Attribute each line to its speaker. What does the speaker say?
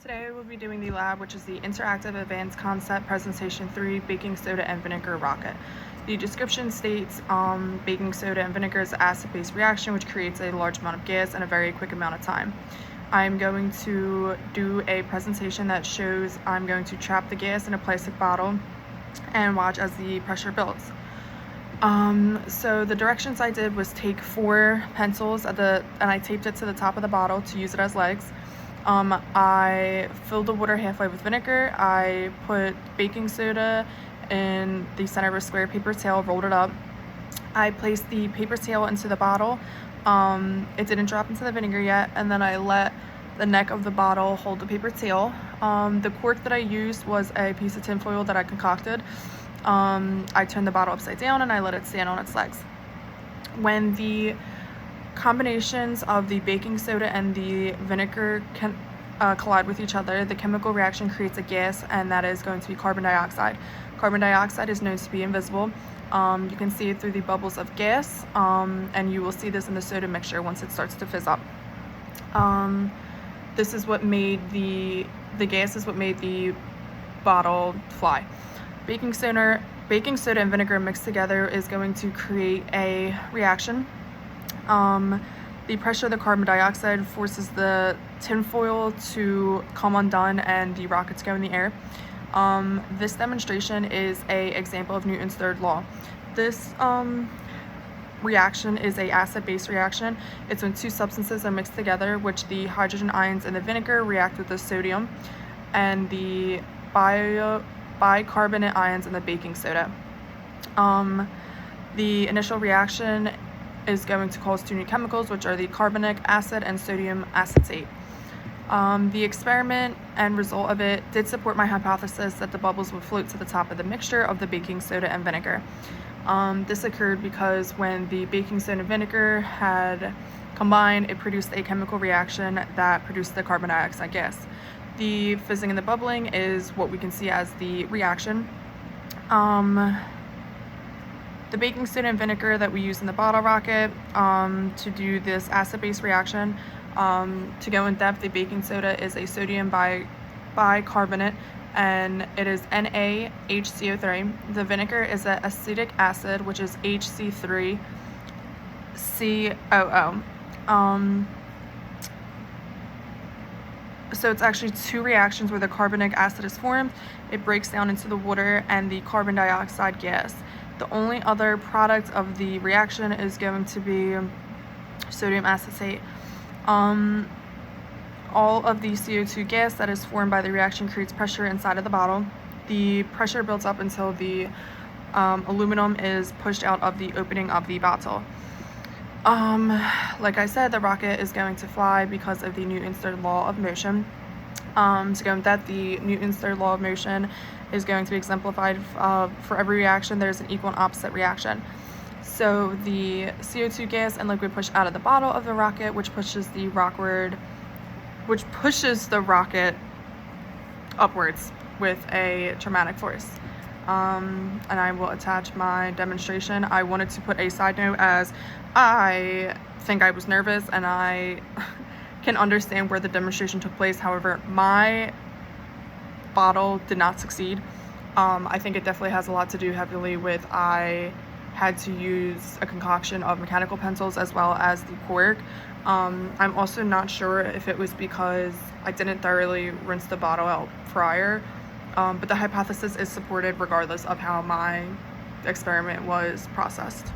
Speaker 1: Today we'll be doing the lab, which is the Interactive Advanced Concept Presentation 3 Baking Soda and Vinegar Rocket. The description states baking soda and vinegar is an acid-base reaction which creates a large amount of gas in a very quick amount of time. I'm going to do a presentation that shows I'm going to trap the gas in a plastic bottle and watch as the pressure builds. So the directions I did was take 4 pencils and I taped it to the top of the bottle to use it as legs. I filled the water halfway with vinegar. I put baking soda in the center of a square paper towel, rolled it up. I placed the paper towel into the bottle. It didn't drop into the vinegar yet, and then I let the neck of the bottle hold the paper towel. The cork that I used was a piece of tinfoil that I concocted. I turned the bottle upside down and I let it stand on its legs. When the combinations of the baking soda and the vinegar can collide with each other, the chemical reaction creates a gas, and that is going to be carbon dioxide. Carbon dioxide is known to be invisible. You can see it through the bubbles of gas, and you will see this in the soda mixture once it starts to fizz up. This is what made the gas is what made the bottle fly. Baking soda and vinegar mixed together is going to create a reaction. The pressure of the carbon dioxide forces the tinfoil to come undone and the rockets go in the air. This demonstration is an example of Newton's third law. This reaction is a acid-base reaction. It's when 2 substances are mixed together, which the hydrogen ions in the vinegar react with the sodium and the bicarbonate ions in the baking soda. The initial reaction is going to cause 2 new chemicals, which are the carbonic acid and sodium acetate. The experiment and result of it did support my hypothesis that the bubbles would float to the top of the mixture of the baking soda and vinegar. This occurred because when the baking soda and vinegar had combined, it produced a chemical reaction that produced the carbon dioxide gas. The fizzing and the bubbling is what we can see as the reaction. The baking soda and vinegar that we use in the bottle rocket to do this acid-base reaction, to go in depth, the baking soda is a sodium bicarbonate and it is NaHCO3. The vinegar is an acetic acid, which is HC3COO. So it's actually 2 reactions where the carbonic acid is formed. It breaks down into the water and the carbon dioxide gas. The only other product of the reaction is going to be sodium acetate. All of the CO2 gas that is formed by the reaction creates pressure inside of the bottle. The pressure builds up until the aluminum is pushed out of the opening of the bottle. Like I said, the rocket is going to fly because of the Newton's third law of motion. To go in depth, the Newton's third law of motion is going to be exemplified for every reaction. There's an equal and opposite reaction. So the CO2 gas and liquid push out of the bottle of the rocket, which pushes the rocket upwards with a traumatic force. And I will attach my demonstration. I wanted to put a side note, as I think I was nervous and I can understand where the demonstration took place. However, my bottle did not succeed. I think it definitely has a lot to do heavily with I had to use a concoction of mechanical pencils as well as the cork. I'm also not sure if it was because I didn't thoroughly rinse the bottle out prior, but the hypothesis is supported regardless of how my experiment was processed.